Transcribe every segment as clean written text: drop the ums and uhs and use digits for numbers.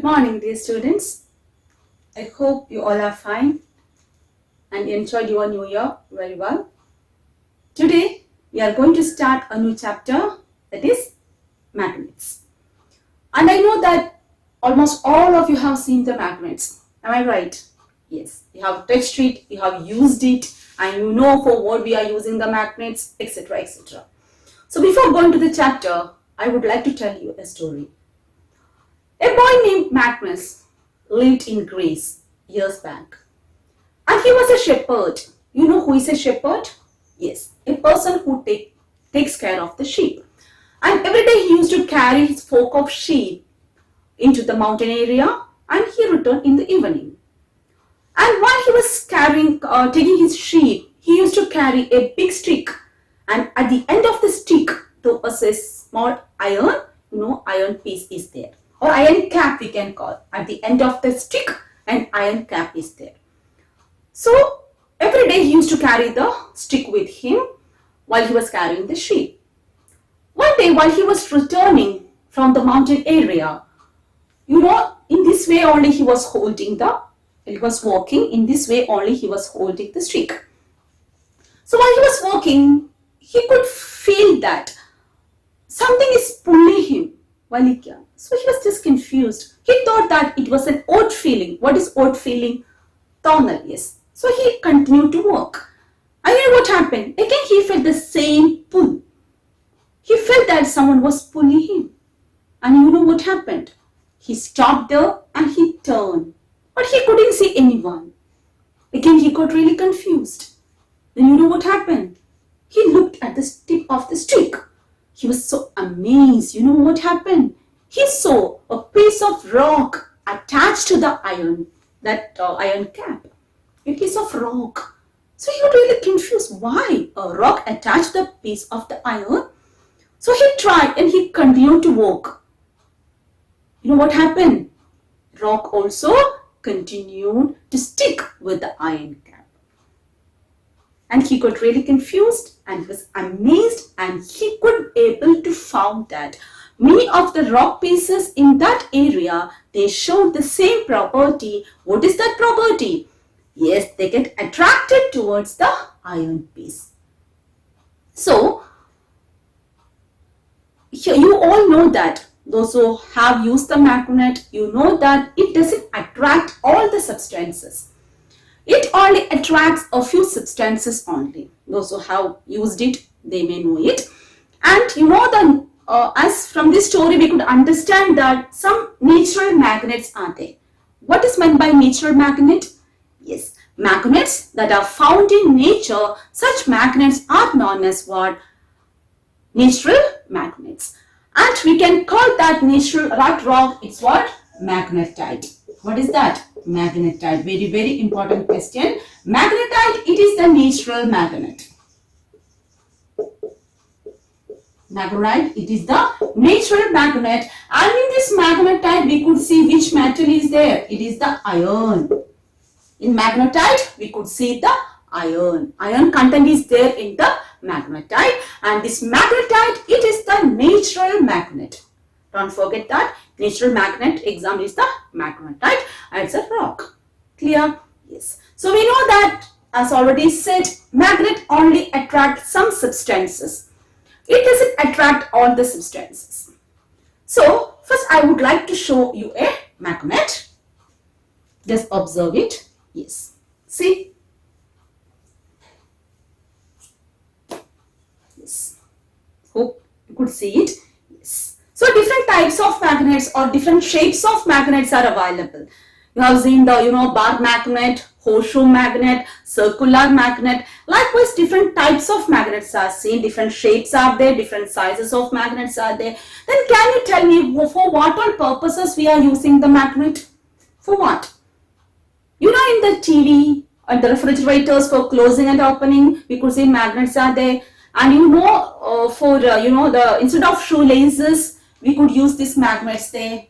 morning, dear students. I hope you all are fine and enjoyed your new year very well. Today, we are going to start a new chapter, that is magnets. And I know that almost all of you have seen the magnets. Am I right? Yes. You have touched it, you have used it, and you know for what we are using the magnets, etc. etc. So before going to the chapter, I would like to tell you a story. A boy named Magnus lived in Greece years back. And he was a shepherd. You know who is a shepherd? Yes, a person who takes care of the sheep. And every day he used to carry his flock of sheep into the mountain area and he returned in the evening. And while he was taking his sheep, he used to carry a big stick. And at the end of the stick, there was a small iron piece is there. Or iron cap we can call. At the end of the stick, an iron cap is there. So every day he used to carry the stick with him while he was carrying the sheep. One day while he was returning from the mountain area, in this way only he was walking, in this way only he was holding the stick. So while he was walking, he could feel that something is pulling him while he can. So he was just confused. He thought that it was an odd feeling. What is odd feeling? Tonal, yes. So he continued to walk. And you know what happened? Again he felt the same pull. He felt that someone was pulling him. And you know what happened? He stopped there and he turned. But he couldn't see anyone. Again he got really confused. Then you know what happened? He looked at the tip of the stick. He was so amazed. You know what happened? He saw a piece of rock attached to the iron cap. A piece of rock. So he got really confused. Why? A rock attached to the piece of the iron? So he tried and he continued to walk. You know what happened? Rock also continued to stick with the iron cap. And he got really confused and was amazed, and he could be able to find that many of the rock pieces in that area, they showed the same property. What is that property? Yes, they get attracted towards the iron piece. So, you all know that. Those who have used the magnet, you know that it doesn't attract all the substances. It only attracts a few substances only. Those who have used it, they may know it. And you know as from this story we could understand that some natural magnets are there. What is meant by natural magnet? Yes, magnets that are found in nature, such magnets are known as what? Natural magnets. And we can call that rock, it's what? Magnetite. What is that? Magnetite. Very, very important question. Magnetite, it is the natural magnet. Magnetite, it is the natural magnet. And in this magnetite, we could see which metal is there. It is the iron. In magnetite, we could see the iron. Iron content is there in the magnetite. And this magnetite, it is the natural magnet. Don't forget that. Natural magnet example is the magnetite and it's a rock. Clear? Yes. So we know that, as already said, magnet only attracts some substances. It doesn't attract all the substances. So first I would like to show you a magnet. Just observe it. Yes. See? Yes. Hope you could see it. Yes. So different types of magnets or different shapes of magnets are available. You have seen the bar magnet, horseshoe magnet, circular magnet. Likewise, different types of magnets are seen. Different shapes are there. Different sizes of magnets are there. Then can you tell me for what all purposes we are using the magnet? For what? In the TV and the refrigerators for closing and opening, we could see magnets are there. And instead of shoelaces, we could use these magnets there.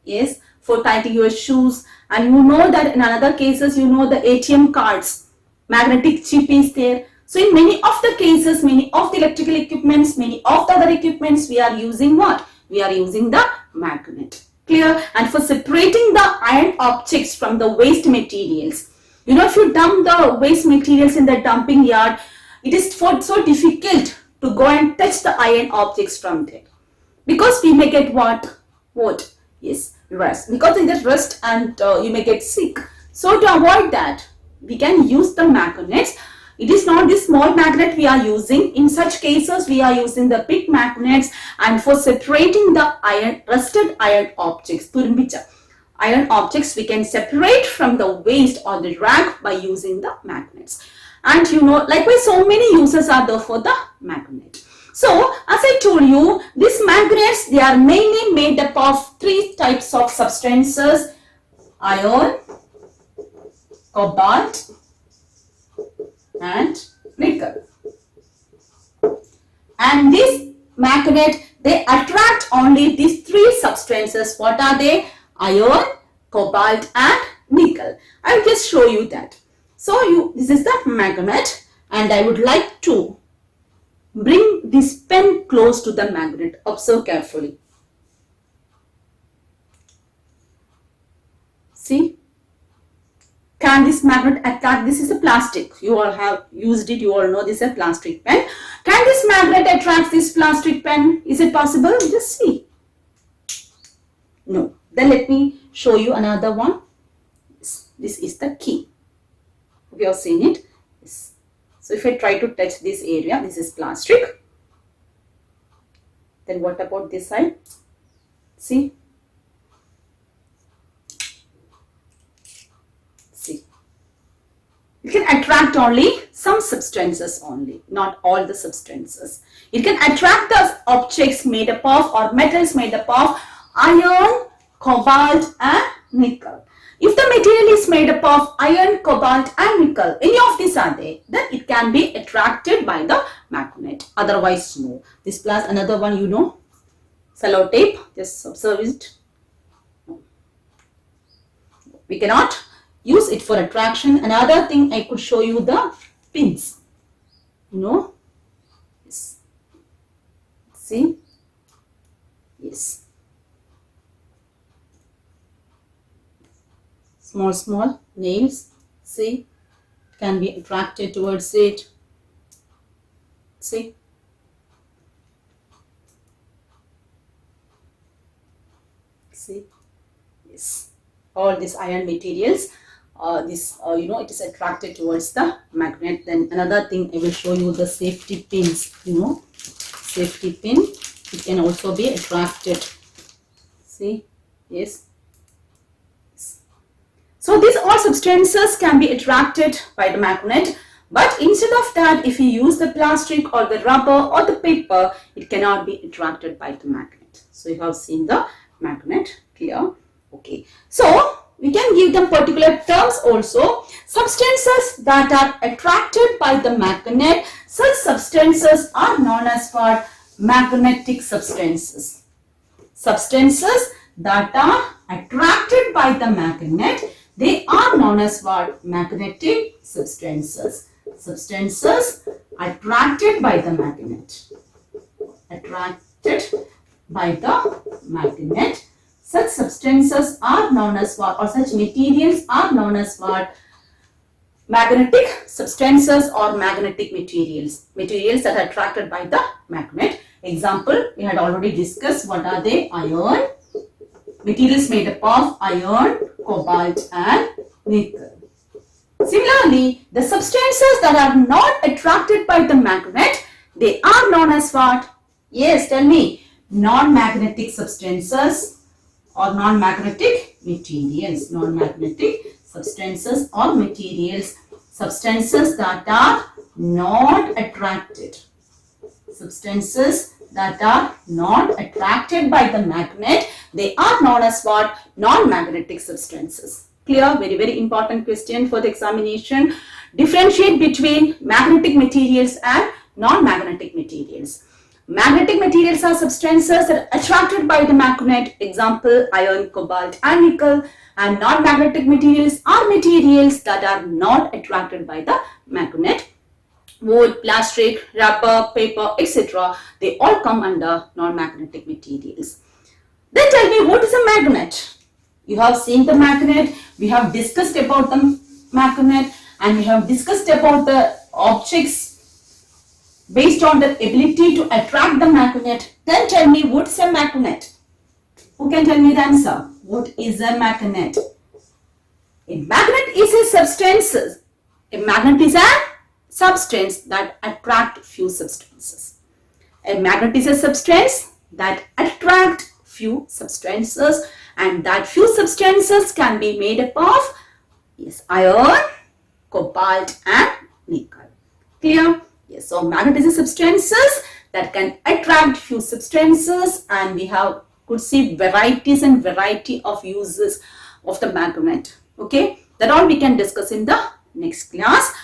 Yes, for tightening your shoes. And you know that in other cases, the ATM cards, magnetic chip is there. So in many of the cases, many of the electrical equipments, many of the other equipments, we are using what? We are using the magnet. Clear? And for separating the iron objects from the waste materials. You know, if you dump the waste materials in the dumping yard, it is so difficult to go and touch the iron objects from there. Because we may get what? Yes, rust. Because in the rust and you may get sick. So to avoid that, we can use the magnets. It is not the small magnet we are using. In such cases, we are using the big magnets, and for separating the rusted iron objects, iron objects we can separate from the waste or the rag by using the magnets. And you know, likewise, so many uses are there for the magnet. So, as I told you, these magnets, they are mainly made up of three types of substances: iron, cobalt, and nickel. And this magnet, they attract only these three substances. What are they? Iron, cobalt, and nickel. I will just show you that. So this is the magnet, and I would like to bring this pen close to the magnet. Observe carefully. See? Can this magnet attract? This is a plastic. You all have used it. You all know this is a plastic pen. Can this magnet attract this plastic pen? Is it possible? Just see. No. Then let me show you another one. This is the key. We have seen it. Yes. So if I try to touch this area, this is plastic. Then what about this side? See? See. It can attract only some substances only, not all the substances. It can attract the objects made up of or metals made up of iron, cobalt, and nickel. If the material is made up of iron, cobalt, and nickel, any of these are there, then it can be attracted by the magnet. Otherwise, no. This plus another one, you know, sellotape. Just observe it. No. We cannot use it for attraction. Another thing, I could show you the pins. You know, yes. See, yes. Small nails, see, can be attracted towards it. See, yes, all these iron materials, you know, it is attracted towards the magnet. Then another thing, I will show you the safety pins. You know, safety pin, it can also be attracted. See, yes. So these all substances can be attracted by the magnet, but instead of that, if you use the plastic or the rubber or the paper, it cannot be attracted by the magnet. So you have seen the magnet here. Okay. So we can give them particular terms also. Substances that are attracted by the magnet, such substances are known as what? Magnetic substances. Substances that are attracted by the magnet, they are known as what? Magnetic substances. Substances attracted by the magnet. Attracted by the magnet. Such substances are known as what? Or such materials are known as what? Magnetic substances or magnetic materials. Materials that are attracted by the magnet. Example, we had already discussed. What are they? Iron. Materials made up of iron, cobalt, and nickel. Similarly, the substances that are not attracted by the magnet, they are known as what? Yes, tell me. Non-magnetic substances or non-magnetic materials. Non-magnetic substances or materials. Substances that are not attracted. Substances that are not attracted by the magnet, they are known as what? Non-magnetic substances. Clear? Very, very important question for the examination. Differentiate between magnetic materials and non-magnetic materials. Magnetic materials are substances that are attracted by the magnet. Example, iron, cobalt, and nickel. And non-magnetic materials are materials that are not attracted by the magnet. Wood, plastic, rubber, paper, etc. They all come under non-magnetic materials. Then tell me, what is a magnet? You have seen the magnet, we have discussed about the magnet, and we have discussed about the objects based on the ability to attract the magnet. Then tell me, what is a magnet? Who can tell me the answer? What is a magnet? A magnet is a substance. A magnet is a substance that attract few substances. A magnet is a substance that attract few substances, and that few substances can be made up of iron, cobalt and nickel. Clear? Yes, so magnet is a substances that can attract few substances, and we could see varieties and variety of uses of the magnet. Okay, that all we can discuss in the next class.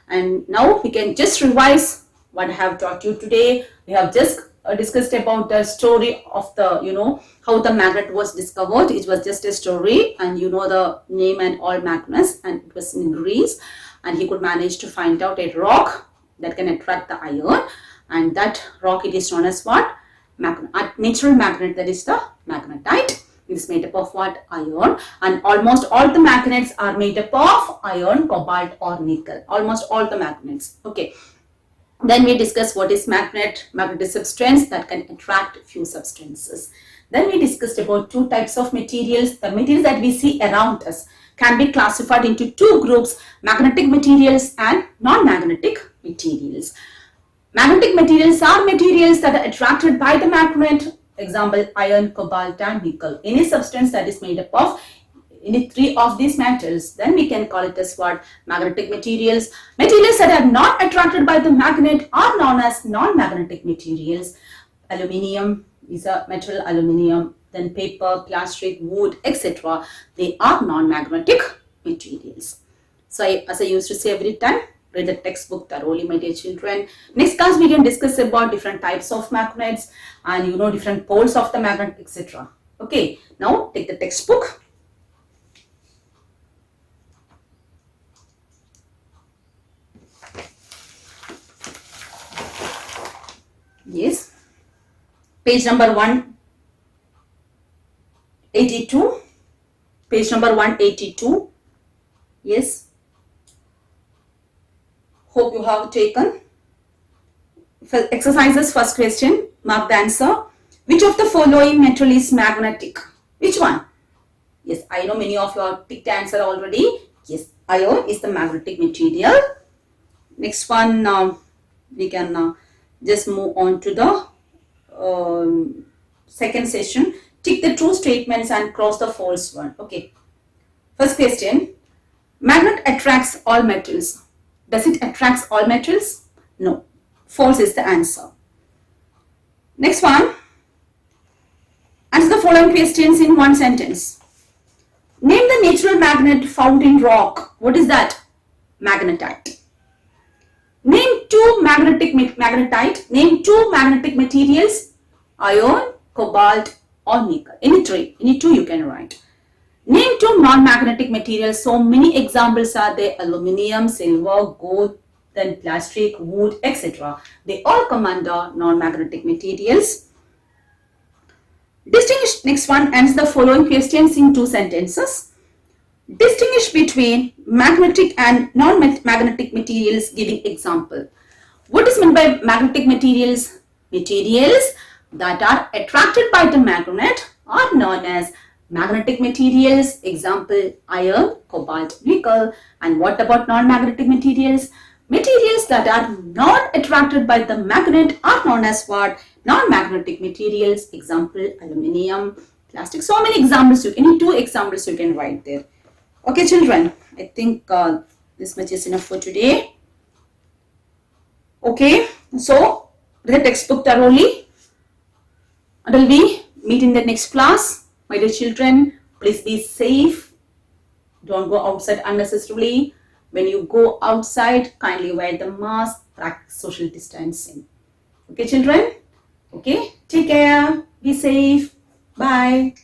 And now we can just revise what I have taught you today. We have just discussed about the story of the, how the magnet was discovered. It was just a story, and the name and all magnets, and it was in Greece, and he could manage to find out a rock that can attract the iron, and that rock, it is known as what? Magnet. Natural magnet, that is the magnetite. It is made up of what? Iron, and almost all the magnets are made up of iron, cobalt or nickel. Almost all the magnets. Okay. Then we discuss what is magnet. Magnet is substance that can attract few substances. Then we discussed about two types of materials. The materials that we see around us can be classified into two groups: magnetic materials and non-magnetic materials. Magnetic materials are materials that are attracted by the magnet. Example, iron, cobalt and nickel. Any substance that is made up of any three of these metals, then we can call it as what? Magnetic materials. Materials that are not attracted by the magnet are known as non-magnetic materials. Aluminium is a metal, aluminium. Then paper, plastic, wood, etc. They are non-magnetic materials. So as I used to say every time, read the textbook thoroughly, my dear children. Next class we can discuss about different types of magnets and different poles of the magnet, etc. Okay, now take the textbook. Yes, page number 182. Page number 182. Yes. Hope you have taken. Exercises, first question, mark the answer. Which of the following metal is magnetic? Which one? Yes, I know many of you have picked answer already. Yes, iron is the magnetic material. Next one, we can just move on to the second session. Tick the true statements and cross the false one. Okay. First question, magnet attracts all metals. Does it attract all metals? No. False is the answer. Next one. Answer the following questions in one sentence. Name the natural magnet found in rock. What is that? Magnetite. Name two magnetic materials. Iron, cobalt or nickel. Any two you can write. Name two non-magnetic materials. So many examples are there: aluminium, silver, gold, then plastic, wood, etc. They all come under non-magnetic materials. Distinguish, next one, answer the following questions in two sentences. Distinguish between magnetic and non-magnetic materials, giving example. What is meant by magnetic materials? Materials that are attracted by the magnet are known as magnetic materials. Example, iron, cobalt, nickel. And what about non-magnetic materials? Materials that are not attracted by the magnet are known as what? Non-magnetic materials. Example, aluminium, plastic. So many examples, any two examples you can write there. Okay, children, I think this much is enough for today. Okay, so read the textbook thoroughly. Until we meet in the next class, my dear children, please be safe. Don't go outside unnecessarily. When you go outside, kindly wear the mask, practice social distancing. Okay, children? Okay, take care. Be safe. Bye.